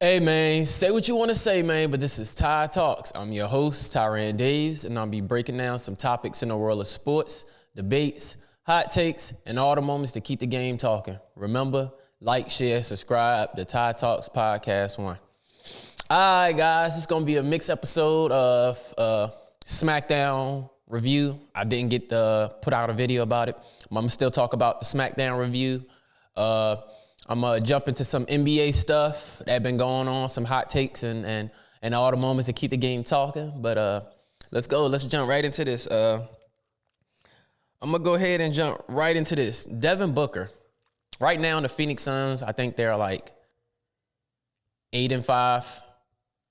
Hey man, say what you want to say, man, but this is Ty Talks. I'm your host, Tyran Daves, and I'll be breaking down some topics in the world of sports, debates, hot takes, and all the moments to keep the game talking. Remember, like, share, subscribe to Ty Talks Podcast 1. All right, guys, it's going to be a mixed episode of SmackDown review. I didn't get to put out a video about it. I'm going to still talk about the SmackDown review. I'm going to jump into some NBA stuff that been going on, some hot takes and all the moments to keep the game talking. But let's go. Let's jump right into this. I'm going to go ahead and jump right into this. Devin Booker. Right now, the Phoenix Suns, I think they're like 8-5.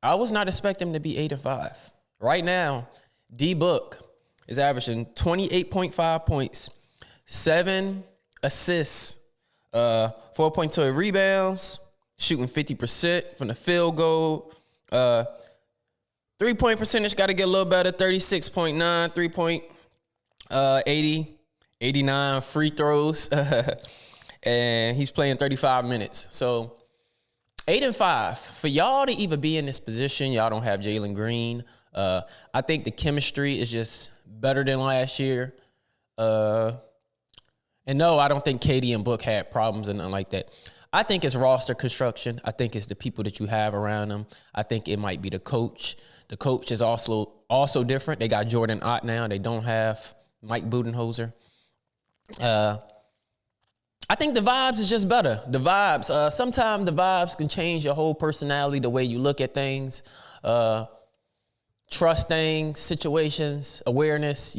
I was not expecting them to be 8-5. Right now, D-Book is averaging 28.5 points, 7 assists, 4.2 rebounds, shooting 50% from the field goal. 3-point percentage got to get a little better, 36.9, 3-point, 89 free throws. And he's playing 35 minutes. So 8-5. For y'all to even be in this position, y'all don't have Jalen Green. I think the chemistry is just better than last year. And no, I don't think KD and Book had problems and nothing like that. I think it's roster construction. I think it's the people that you have around them. I think it might be the coach. The coach is also different. They got Jordan Ott now. They don't have Mike Budenholzer. I think the vibes is just better. The vibes. Sometimes the vibes can change your whole personality, the way you look at things, trust things, situations, awareness,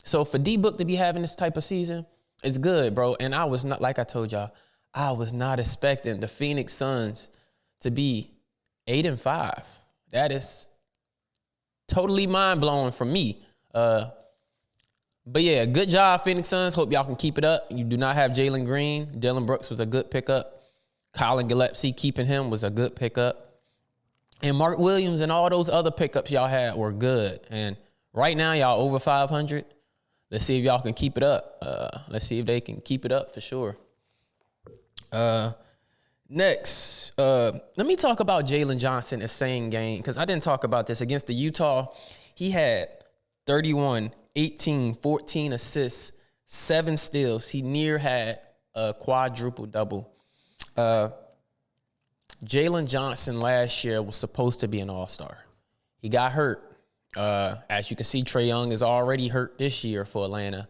So for D-Book to be having this type of season, it's good, bro. And I was not, like I told y'all, I was not expecting the Phoenix Suns to be 8-5. That is totally mind-blowing for me. But yeah, good job, Phoenix Suns. Hope y'all can keep it up. You do not have Jalen Green. Dylan Brooks was a good pickup. Colin Gillespie, keeping him was a good pickup. And Mark Williams and all those other pickups y'all had were good. And right now, y'all over 500. Let's see if y'all can keep it up. Let's see if they can keep it up for sure. Next, let me talk about Jalen Johnson, insane game, because I didn't talk about this. Against the Utah, he had 31, 18, 14 assists, 7 steals. He near had a quadruple double. Jalen Johnson last year was supposed to be an all-star. He got hurt. As you can see, Trae Young is already hurt this year for Atlanta,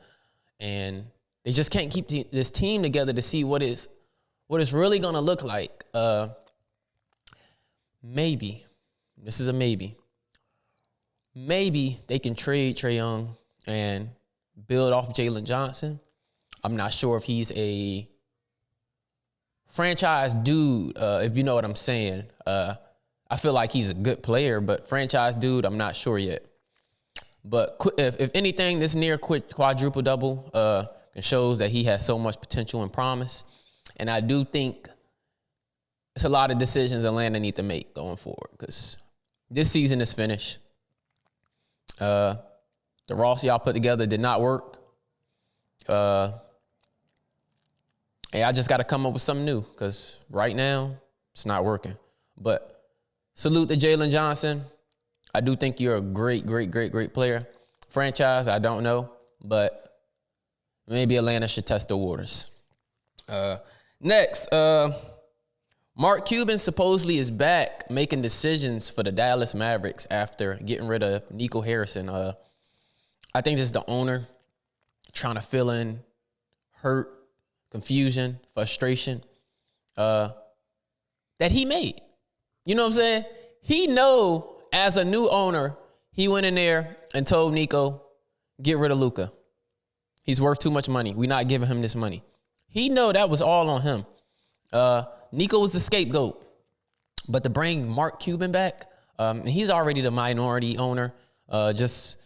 and they just can't keep this team together to see what it's really gonna look like. Maybe this is a maybe. Maybe they can trade Trae Young and build off Jalen Johnson. I'm not sure if he's a franchise dude, if you know what I'm saying. I feel like he's a good player, but franchise dude, I'm not sure yet. But if anything, this near quadruple double shows that he has so much potential and promise. And I do think it's a lot of decisions Atlanta need to make going forward, because this season is finished. The roster y'all put together did not work. And I just got to come up with something new, because right now it's not working. But salute to Jalen Johnson. I do think you're a great, great, great, great player. Franchise, I don't know, but maybe Atlanta should test the waters. Next, Mark Cuban supposedly is back making decisions for the Dallas Mavericks after getting rid of Nico Harrison. I think this is the owner trying to fill in hurt, confusion, frustration that he made. You know what I'm saying? He know as a new owner, he went in there and told Nico, get rid of Luka. He's worth too much money. We're not giving him this money. He know that was all on him. Nico was the scapegoat. But to bring Mark Cuban back, he's already the minority owner, just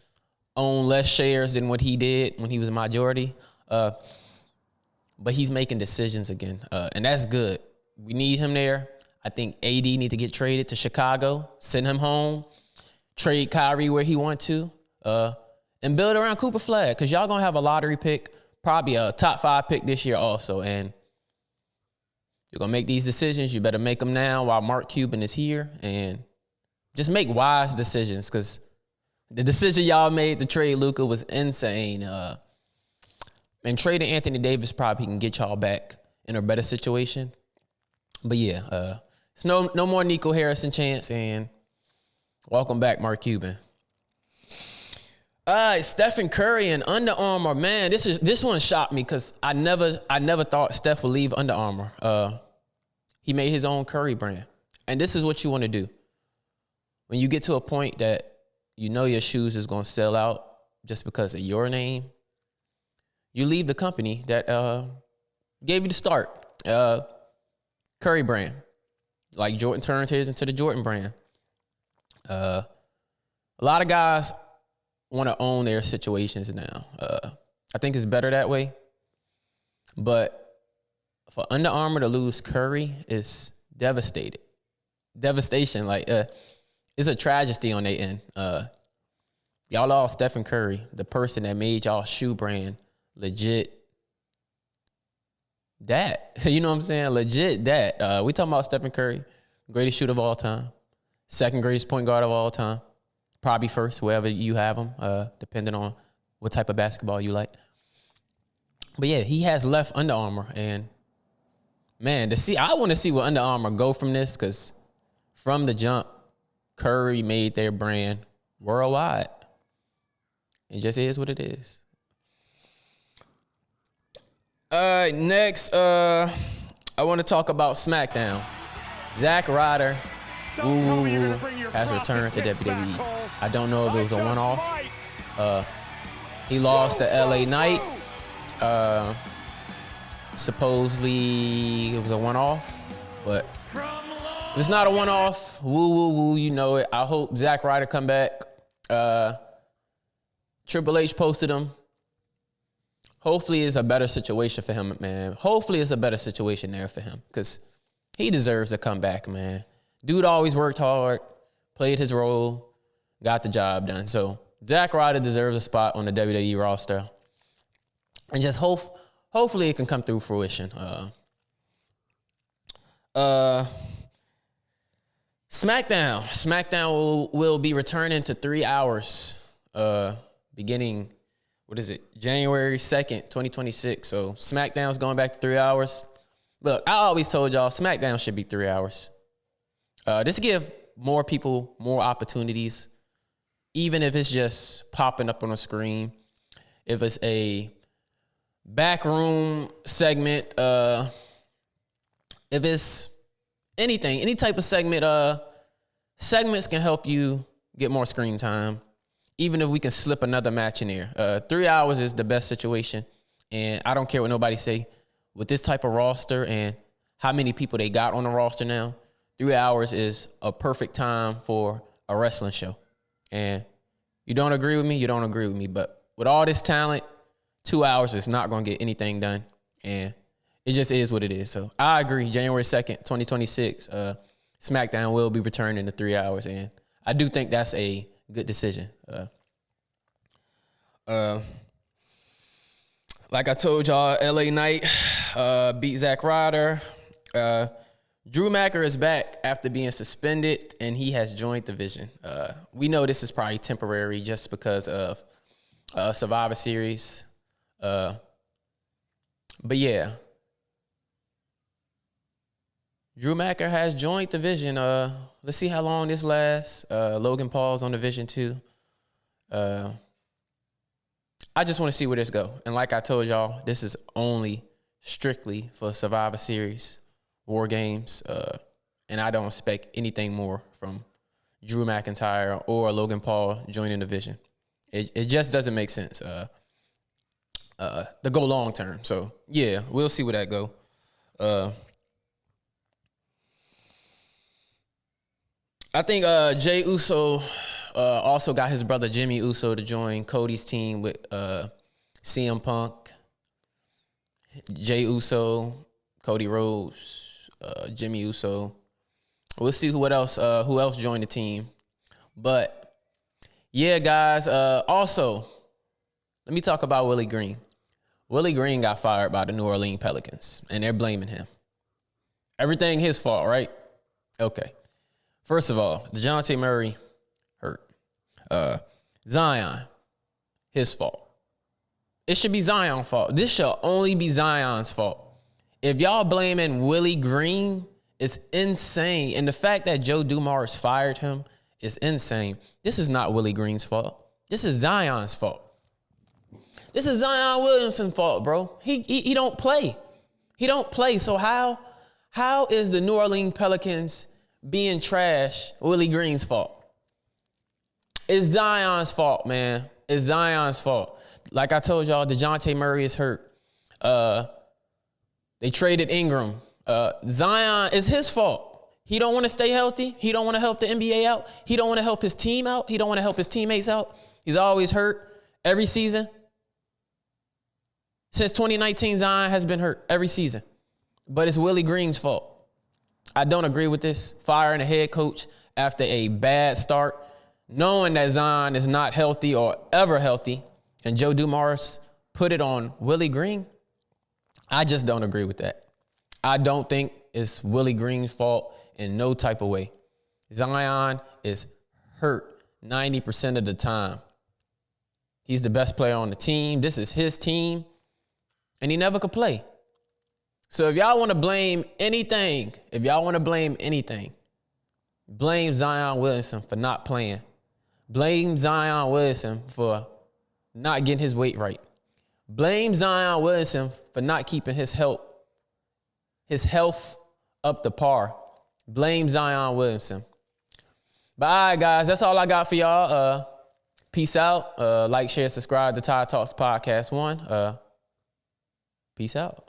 own less shares than what he did when he was a majority. But he's making decisions again, and that's good. We need him there. I think AD need to get traded to Chicago, send him home, trade Kyrie where he want to, and build around Cooper Flag, because y'all going to have a lottery pick, probably a top 5 pick this year also. And You're going to make these decisions. You better make them now while Mark Cuban is here, and just make wise decisions, because the decision y'all made to trade Luka was insane. And trading Anthony Davis probably can get y'all back in a better situation. But yeah, it's no more Nico Harrison chance, and welcome back, Mark Cuban. Stephen Curry and Under Armour, man, this one shocked me because I never thought Steph would leave Under Armour. He made his own Curry brand, and this is what you want to do when you get to a point that you know your shoes is going to sell out just because of your name. You leave the company that gave you the start, Curry brand, like Jordan turned his into the Jordan brand. A lot of guys want to own their situations now. I think it's better that way. But for Under Armour to lose Curry is devastation. Like, it's a tragedy on their end. Y'all lost Stephen Curry, the person that made y'all shoe brand legit that. You know what I'm saying? Legit that. We talking about Stephen Curry, greatest shooter of all time, second greatest point guard of all time. Probably first, wherever you have him, depending on what type of basketball you like. But yeah, he has left Under Armour, and man, I want to see where Under Armour go from this, because from the jump, Curry made their brand worldwide. It just is what it is. All right, next, I want to talk about SmackDown. Zack Ryder, has returned to WWE. I don't know if it was a one-off. He lost to LA Knight. Supposedly it was a one-off, but it's not a one-off. Woo, you know it. I hope Zack Ryder come back. Triple H posted him. Hopefully it's a better situation for him, man. Hopefully it's a better situation there for him, because he deserves to come back, man. Dude always worked hard, played his role, got the job done. So Zack Ryder deserves a spot on the WWE roster. And just hopefully it can come through fruition. SmackDown will be returning to 3 hours beginning, January 2nd, 2026. So SmackDown's going back to 3 hours. Look, I always told y'all SmackDown should be 3 hours. This give more people more opportunities, even if it's just popping up on a screen. If it's a backroom segment, if it's anything, any type of segment, segments can help you get more screen time, even if we can slip another match in there. 3 hours is the best situation, and I don't care what nobody say. With this type of roster and how many people they got on the roster now, 3 hours is a perfect time for a wrestling show. And you don't agree with me, you don't agree with me. But with all this talent, 2 hours is not going to get anything done. And it just is what it is. So I agree. January 2nd, 2026, SmackDown will be returning to 3 hours. And I do think that's a good decision. Like I told y'all, LA Knight beat Zack Ryder. Drew Macker is back after being suspended, and he has joined the division. We know this is probably temporary just because of Survivor Series. But yeah, Drew Macker has joined the division. Let's see how long this lasts. Logan Paul's on Division 2. I just want to see where this go. And like I told y'all, this is only strictly for Survivor Series, War Games, and I don't expect anything more from Drew McIntyre or Logan Paul joining the division. It just doesn't make sense to go long term. So yeah, we'll see where that go. I think Jey Uso also got his brother Jimmy Uso to join Cody's team with CM Punk, Jey Uso, Cody Rhodes, Jimmy Uso. We'll see who else joined the team. But yeah, guys. Also, let me talk about Willie Green. Willie Green got fired by the New Orleans Pelicans, and they're blaming him. Everything his fault, right? Okay. First of all, DeJounte Murray hurt. Zion, his fault. It should be Zion's fault. This should only be Zion's fault. If y'all blaming Willie Green, it's insane. And the fact that Joe Dumars fired him is insane. This is not Willie Green's fault. This is Zion's fault. This is Zion Williamson's fault, bro. He don't play. He don't play. So how is the New Orleans Pelicans being trash Willie Green's fault? It's Zion's fault, man. It's Zion's fault. Like I told y'all, DeJounte Murray is hurt. They traded Ingram. Zion is his fault. He don't want to stay healthy. He don't want to help the NBA out. He don't want to help his team out. He don't want to help his teammates out. He's always hurt every season. Since 2019, Zion has been hurt every season. But it's Willie Green's fault. I don't agree with this. Firing a head coach after a bad start, knowing that Zion is not healthy or ever healthy, and Joe Dumars put it on Willie Green. I just don't agree with that. I don't think it's Willie Green's fault in no type of way. Zion is hurt 90% of the time. He's the best player on the team. This is his team, and he never could play. So if y'all want to blame anything, blame Zion Williamson for not playing. Blame Zion Williamson for not getting his weight right. Blame Zion Williamson for not keeping his health up to par. Blame Zion Williamson. But all right, guys, that's all I got for y'all. Peace out. Like, share, subscribe to Tide Talks Podcast 1. Peace out.